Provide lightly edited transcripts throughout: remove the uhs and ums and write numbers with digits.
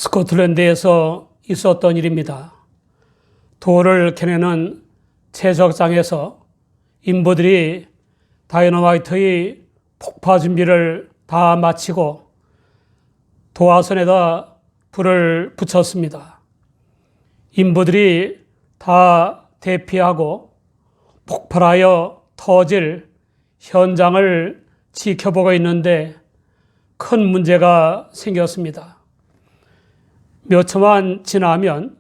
스코틀랜드에서 있었던 일입니다. 돌을 캐내는 채석장에서 인부들이 다이너마이트의 폭파 준비를 다 마치고 도화선에다 불을 붙였습니다. 인부들이 다 대피하고 폭발하여 터질 현장을 지켜보고 있는데 큰 문제가 생겼습니다. 몇 초만 지나면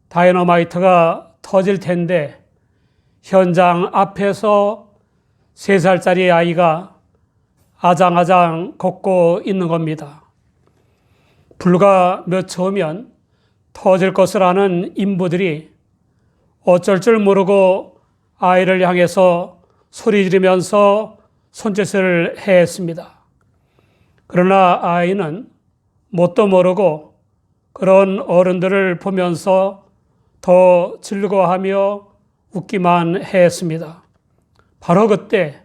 다이너마이트가 터질 텐데 현장 앞에서 3살짜리 아이가 아장아장 걷고 있는 겁니다. 불과 몇 초면 터질 것을 아는 인부들이 어쩔 줄 모르고 아이를 향해서 소리 지르면서 손짓을 했습니다. 그러나 아이는 뭣도 모르고 그런 어른들을 보면서 더 즐거워하며 웃기만 했습니다. 바로 그때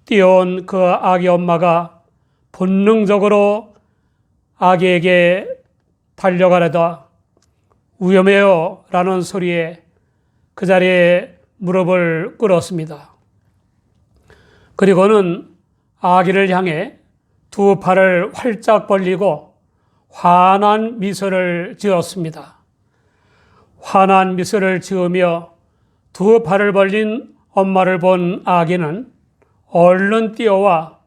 뛰어온 그 아기 엄마가 본능적으로 아기에게 달려가려다 위험해요 라는 소리에 그 자리에 무릎을 꿇었습니다. 그리고는 아기를 향해 두 팔을 활짝 벌리고 환한 미소를 지었습니다. 환한 미소를 지으며 두 팔을 벌린 엄마를 본 아기는 얼른 뛰어와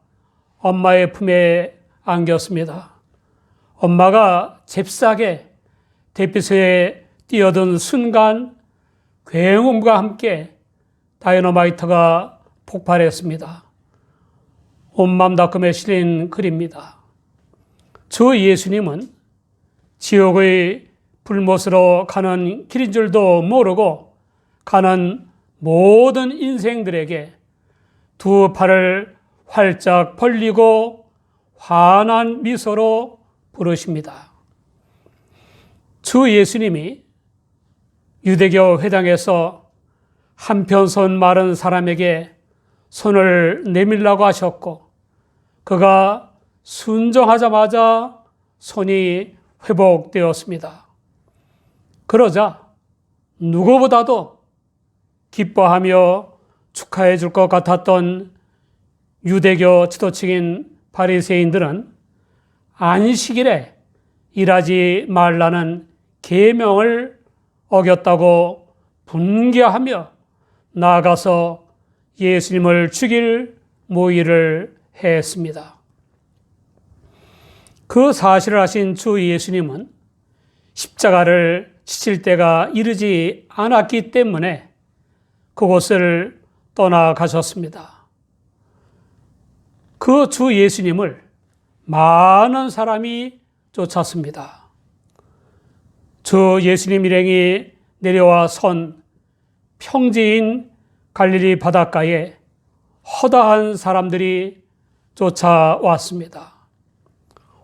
엄마의 품에 안겼습니다. 엄마가 잽싸게 대피소에 뛰어든 순간 굉음과 함께 다이너마이트가 폭발했습니다. 온맘다툼에 실린 글입니다. 주 예수님은 지옥의 불못으로 가는 길인 줄도 모르고 가는 모든 인생들에게 두 팔을 활짝 벌리고 환한 미소로 부르십니다. 주 예수님이 유대교 회당에서 한편손 마른 사람에게 손을 내밀라고 하셨고 그가 순종하자마자 손이 회복되었습니다. 그러자 누구보다도 기뻐하며 축하해 줄 것 같았던 유대교 지도층인 바리새인들은 안식일에 일하지 말라는 계명을 어겼다고 분개하며 나아가서 예수님을 죽일 모의를 했습니다. 그 사실을 아신 주 예수님은 십자가를 지칠 때가 이르지 않았기 때문에 그곳을 떠나가셨습니다. 그 주 예수님을 많은 사람이 쫓았습니다. 주 예수님 일행이 내려와 선 평지인 갈릴리 바닷가에 허다한 사람들이 쫓아왔습니다.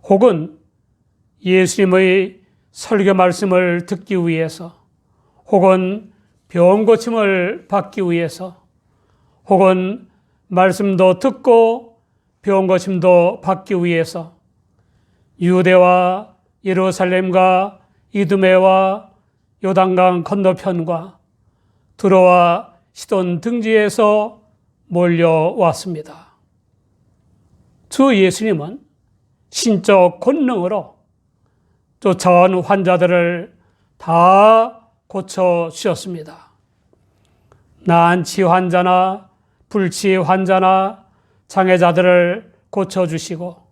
혹은 예수님의 설교 말씀을 듣기 위해서, 혹은 병 고침을 받기 위해서, 혹은 말씀도 듣고 병 고침도 받기 위해서 유대와 예루살렘과 이두메와 요단강 건너편과 두로와 시돈 등지에서 몰려왔습니다. 주 예수님은 신적 권능으로 쫓아온 환자들을 다 고쳐주셨습니다. 난치 환자나 불치 환자나 장애자들을 고쳐주시고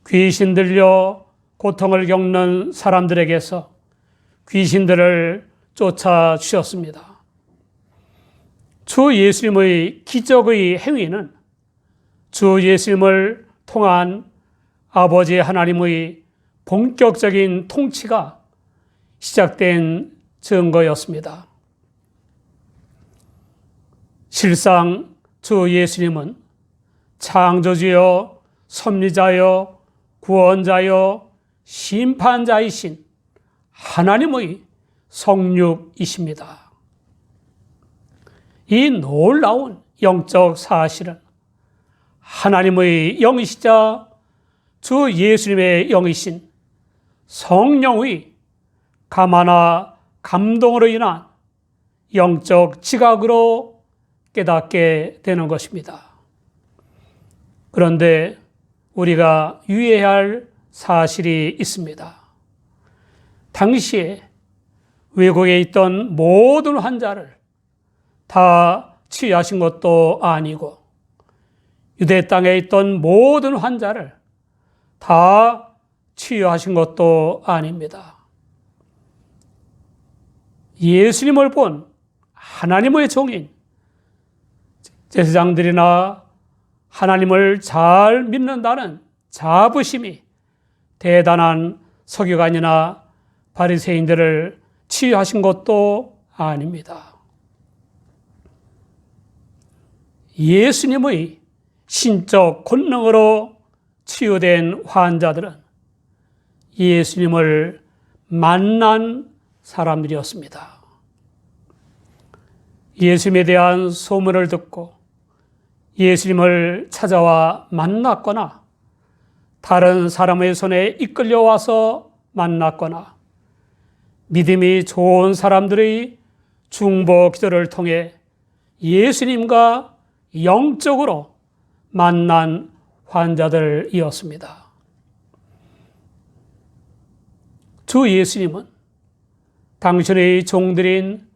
귀신 들려 고통을 겪는 사람들에게서 귀신들을 쫓아주셨습니다. 주 예수님의 기적의 행위는 주 예수님을 통한 아버지 하나님의 본격적인 통치가 시작된 증거였습니다. 실상 주 예수님은 창조주여, 섭리자여, 구원자여, 심판자이신 하나님의 성육이십니다. 이 놀라운 영적 사실은 하나님의 영이시자 주 예수님의 영이신 성령의 감화나 감동으로 인한 영적 지각으로 깨닫게 되는 것입니다. 그런데 우리가 유의해야 할 사실이 있습니다. 당시에 외국에 있던 모든 환자를 다 치유하신 것도 아니고 유대 땅에 있던 모든 환자를 다 치유하신 것도 아닙니다. 예수님을 본 하나님의 종인 제사장들이나 하나님을 잘 믿는다는 자부심이 대단한 서기관이나 바리새인들을 치유하신 것도 아닙니다. 예수님의 신적 권능으로 치유된 환자들은 예수님을 만난 사람들이었습니다. 예수님에 대한 소문을 듣고 예수님을 찾아와 만났거나 다른 사람의 손에 이끌려와서 만났거나 믿음이 좋은 사람들의 중보 기도를 통해 예수님과 영적으로 만난 환자들이었습니다. 주 예수님은 당신의 종들인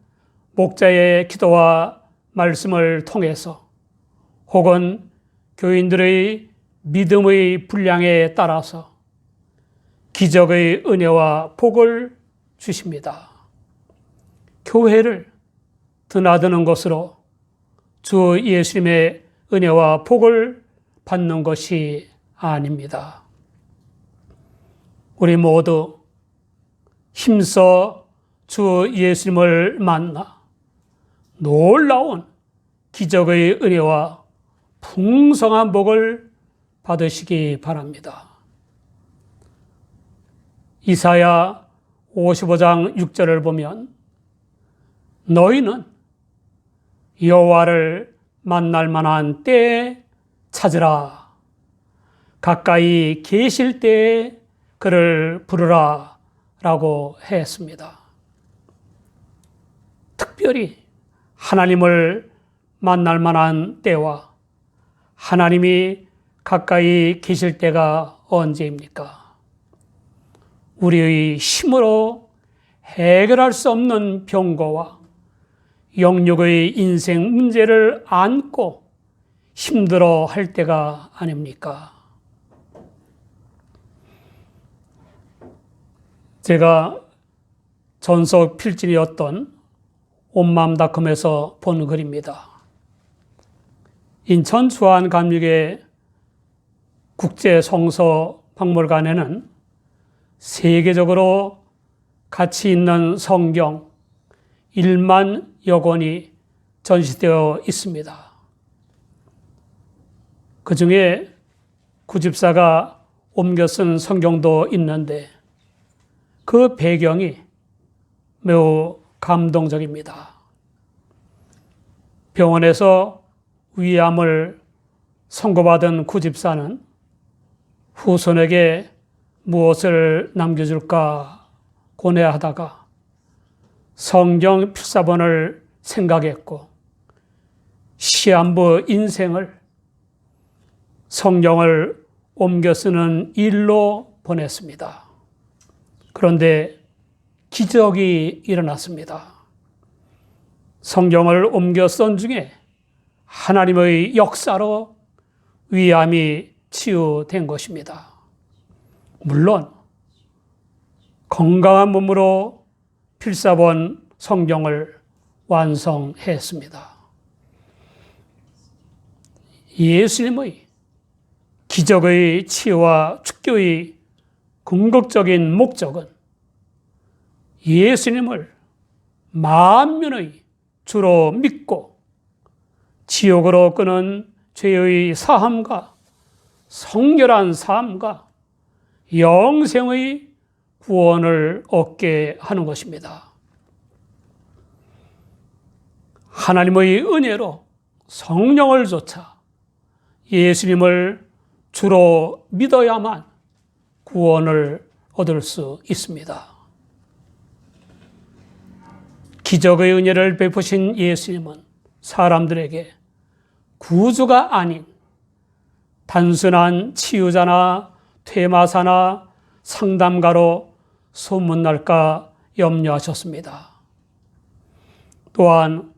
목자의 기도와 말씀을 통해서 혹은 교인들의 믿음의 분량에 따라서 기적의 은혜와 복을 주십니다. 교회를 드나드는 것으로 주 예수님의 은혜와 복을 받는 것이 아닙니다. 우리 모두 힘써 주 예수님을 만나 놀라운 기적의 은혜와 풍성한 복을 받으시기 바랍니다. 이사야 55장 6절을 보면 너희는 여호와를 만날 만한 때에 찾으라. 가까이 계실 때에 그를 부르라 라고 했습니다. 특별히 하나님을 만날 만한 때와 하나님이 가까이 계실 때가 언제입니까? 우리의 힘으로 해결할 수 없는 병고와 영육의 인생 문제를 안고 힘들어 할 때가 아닙니까? 제가 전속 필진이었던 온맘닷컴에서 본 글입니다. 인천 주한감육의 국제성서박물관에는 세계적으로 가치 있는 성경 1만여 권이 전시되어 있습니다. 그 중에 구집사가 옮겨 쓴 성경도 있는데 그 배경이 매우 감동적입니다. 병원에서 위암을 선고받은 구집사는 후손에게 무엇을 남겨줄까 고뇌하다가 성경 필사본을 생각했고 시한부 인생을 성경을 옮겨 쓰는 일로 보냈습니다. 그런데 기적이 일어났습니다. 성경을 옮겨 쓴 중에 하나님의 역사로 위암이 치유된 것입니다. 물론 건강한 몸으로 필사본 성경을 완성했습니다. 예수님의 기적의 치유와 축교의 궁극적인 목적은 예수님을 만민의 주로 믿고 지옥으로 끄는 죄의 사함과 성결한 삶과 영생의 구원을 얻게 하는 것입니다. 하나님의 은혜로 성령을 쫓아 예수님을 주로 믿어야만 구원을 얻을 수 있습니다. 기적의 은혜를 베푸신 예수님은 사람들에게 구주가 아닌 단순한 치유자나 퇴마사나 상담가로 소문날까 염려하셨습니다. 또한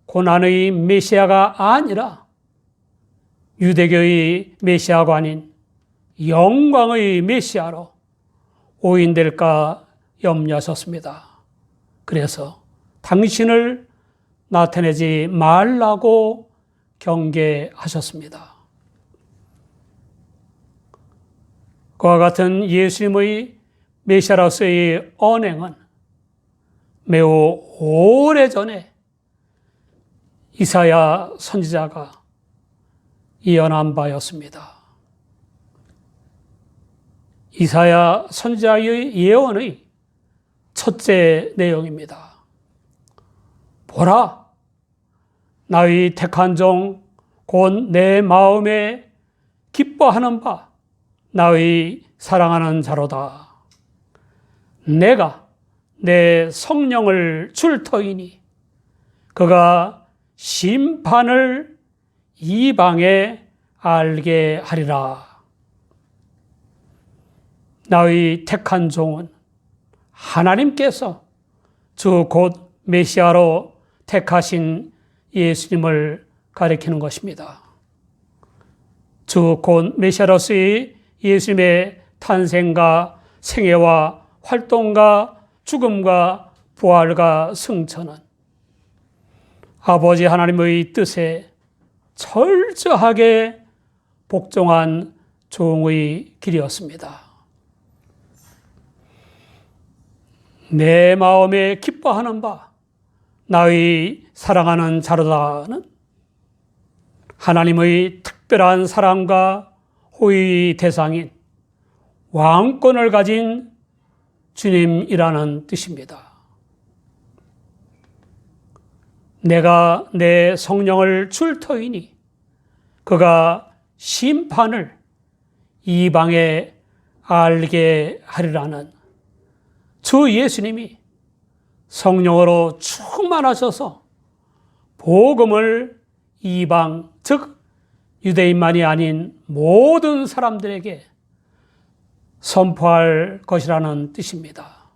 고난의 메시아가 아니라 유대교의 메시아가 아닌 영광의 메시아로 오인될까 염려하셨습니다. 그래서 당신을 나타내지 말라고 경계하셨습니다. 그와 같은 예수님의 메시아로서의 언행은 매우 오래전에 이사야 선지자가 예언한 바였습니다. 이사야 선지자의 예언의 첫째 내용입니다. 보라, 나의 택한 종, 곧 내 마음에 기뻐하는 바, 나의 사랑하는 자로다. 내가 내 성령을 줄 터이니 그가 심판을 이방에 알게 하리라. 나의 택한 종은 하나님께서 주 곧 메시아로 택하신 예수님을 가리키는 것입니다. 주 곧 메시아로서의 예수님의 탄생과 생애와 활동과 죽음과 부활과 승천은 아버지 하나님의 뜻에 철저하게 복종한 종의 길이었습니다. 내 마음에 기뻐하는 바, 나의 사랑하는 자로다는 하나님의 특별한 사랑과 호의의 대상인 왕권을 가진 주님이라는 뜻입니다. 내가 내 성령을 줄 터이니 그가 심판을 이방에 알게 하리라는 주 예수님이 성령으로 충만하셔서 복음을 이방, 즉 유대인만이 아닌 모든 사람들에게 선포할 것이라는 뜻입니다.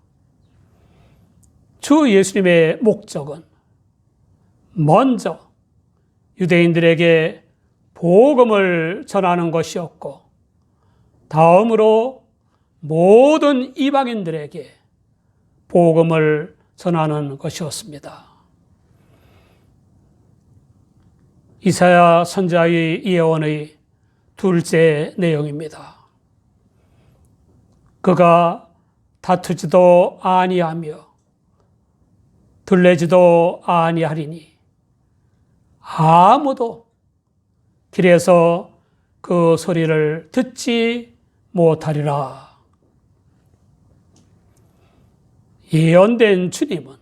주 예수님의 목적은 먼저 유대인들에게 복음을 전하는 것이었고, 다음으로 모든 이방인들에게 복음을 전하는 것이었습니다. 이사야 선지자의 예언의 둘째 내용입니다. 그가 다투지도 아니하며 들레지도 아니하리니 아무도 길에서 그 소리를 듣지 못하리라. 예언된 주님은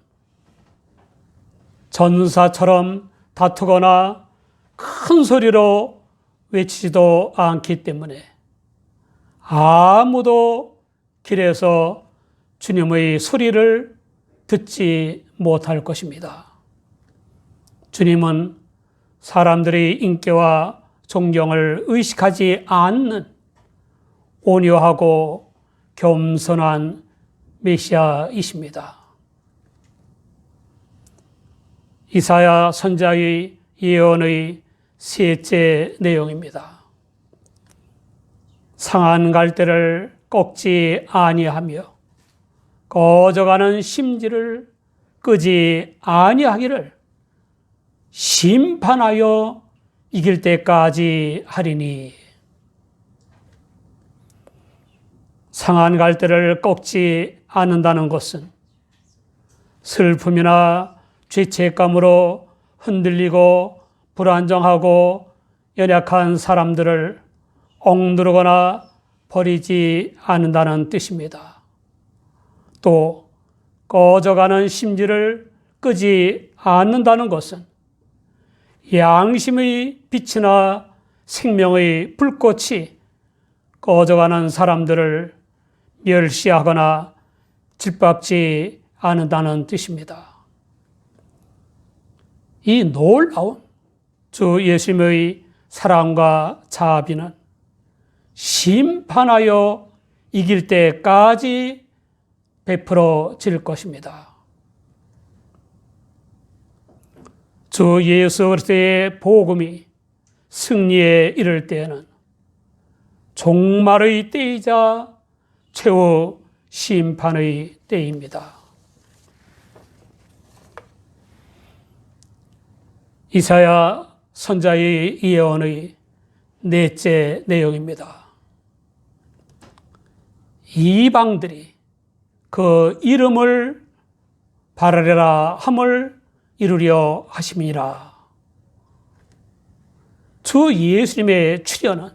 전사처럼 다투거나 큰 소리로 외치지도 않기 때문에 아무도 길에서 주님의 소리를 듣지 못할 것입니다. 주님은 사람들의 인기와 존경을 의식하지 않는 온유하고 겸손한 메시아이십니다. 이사야 선지자의 예언의 셋째 내용입니다. 상한 갈대를 꺾지 아니하며 꺼져가는 심지를 끄지 아니하기를 심판하여 이길 때까지 하리니. 상한 갈대를 꺾지 않는다는 것은 슬픔이나 죄책감으로 흔들리고 불안정하고 연약한 사람들을 억누르거나 버리지 않는다는 뜻입니다. 또 꺼져가는 심지를 끄지 않는다는 것은 양심의 빛이나 생명의 불꽃이 꺼져가는 사람들을 멸시하거나 짓밟지 않는다는 뜻입니다. 이 놀라운 주 예수님의 사랑과 자비는 심판하여 이길 때까지 베풀어질 것입니다. 주 예수 그리스도의 복음이 승리에 이를 때에는 종말의 때이자 최후 심판의 때입니다. 이사야 선자의 예언의 넷째 내용입니다. 이방들이 그 이름을 바라리라 함을 이루려 하심이라. 주 예수님의 출현은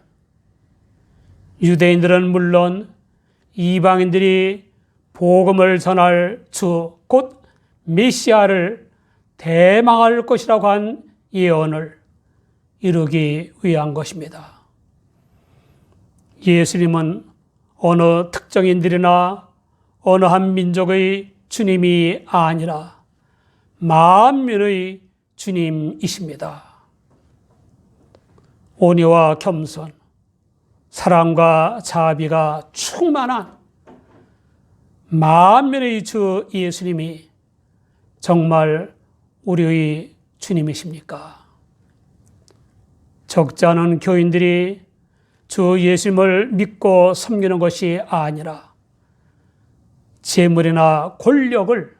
유대인들은 물론 이방인들이 복음을 전할 주 곧 메시아를 대망할 것이라고 한 예언을 이루기 위한 것입니다. 예수님은 어느 특정인들이나 어느 한 민족의 주님이 아니라 만민의 주님이십니다. 온유와 겸손, 사랑과 자비가 충만한 만민의 주 예수님이 정말 우리의 주님이십니까? 적지 않은 교인들이 주 예수님을 믿고 섬기는 것이 아니라 재물이나 권력을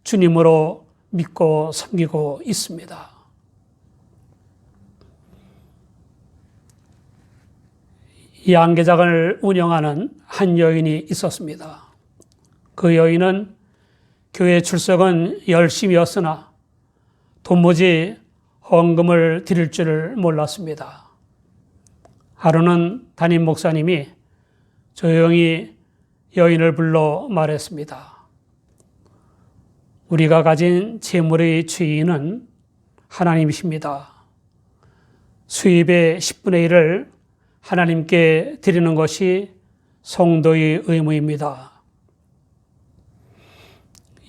주님으로 믿고 섬기고 있습니다. 양계장을 운영하는 한 여인이 있었습니다. 그 여인은 교회 출석은 열심이었으나 도무지 헌금을 드릴 줄을 몰랐습니다. 하루는 담임 목사님이 조용히 여인을 불러 말했습니다. 우리가 가진 재물의 주인은 하나님이십니다. 수입의 10분의 1을 하나님께 드리는 것이 성도의 의무입니다.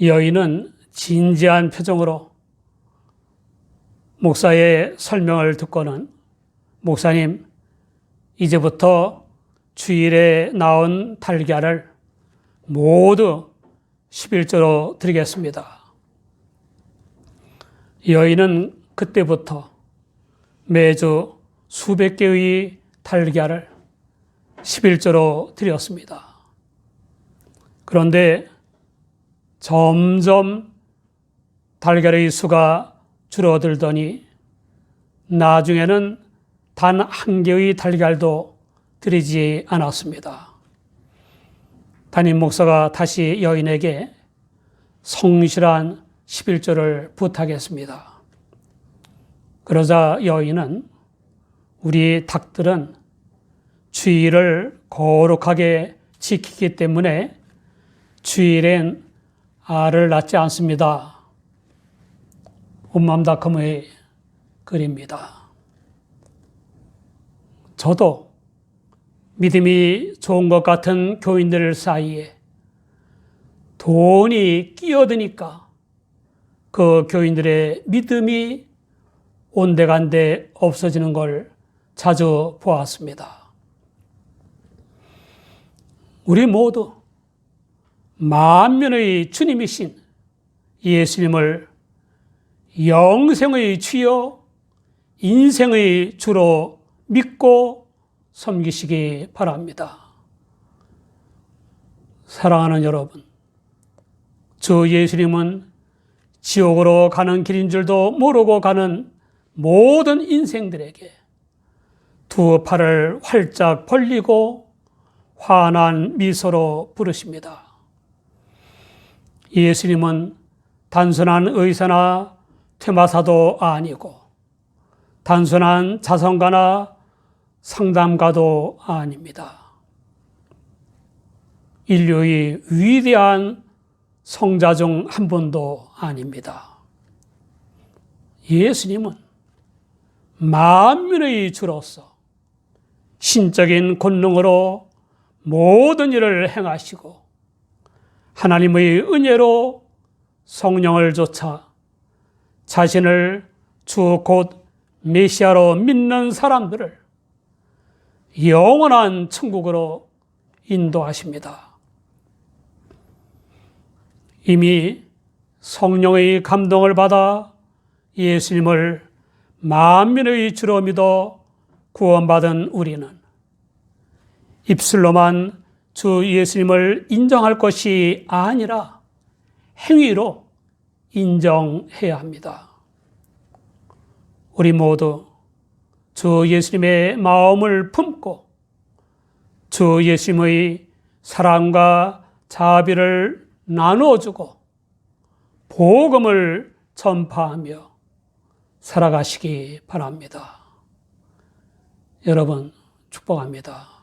여인은 진지한 표정으로 목사의 설명을 듣고는 목사님, 이제부터 주일에 나온 달걀을 모두 11조로 드리겠습니다. 여인은 그때부터 매주 수백 개의 달걀을 11조로 드렸습니다. 그런데 점점 달걀의 수가 줄어들더니 나중에는 단 한 개의 달걀도 드리지 않았습니다. 담임 목사가 다시 여인에게 성실한 11조를 부탁했습니다. 그러자 여인은 우리 닭들은 주일을 거룩하게 지키기 때문에 주일엔 알을 낳지 않습니다. 온맘닷컴의 글입니다. 저도 믿음이 좋은 것 같은 교인들 사이에 돈이 끼어드니까 그 교인들의 믿음이 온데간데 없어지는 걸 자주 보았습니다. 우리 모두 만민의 주님이신 예수님을 영생의 주여 인생의 주로 믿고 섬기시기 바랍니다. 사랑하는 여러분, 주 예수님은 지옥으로 가는 길인 줄도 모르고 가는 모든 인생들에게 두 팔을 활짝 벌리고 환한 미소로 부르십니다. 예수님은 단순한 의사나 퇴마사도 아니고 단순한 자선가나 상담가도 아닙니다. 인류의 위대한 성자 중 한 분도 아닙니다. 예수님은 만민의 주로서 신적인 권능으로 모든 일을 행하시고 하나님의 은혜로 성령을 쫓아 자신을 주 곧 메시아로 믿는 사람들을 영원한 천국으로 인도하십니다. 이미 성령의 감동을 받아 예수님을 만민의 주로 믿어 구원받은 우리는 입술로만 주 예수님을 인정할 것이 아니라 행위로 인정해야 합니다. 우리 모두 주 예수님의 마음을 품고 주 예수님의 사랑과 자비를 나누어주고 복음을 전파하며 살아가시기 바랍니다. 여러분 축복합니다.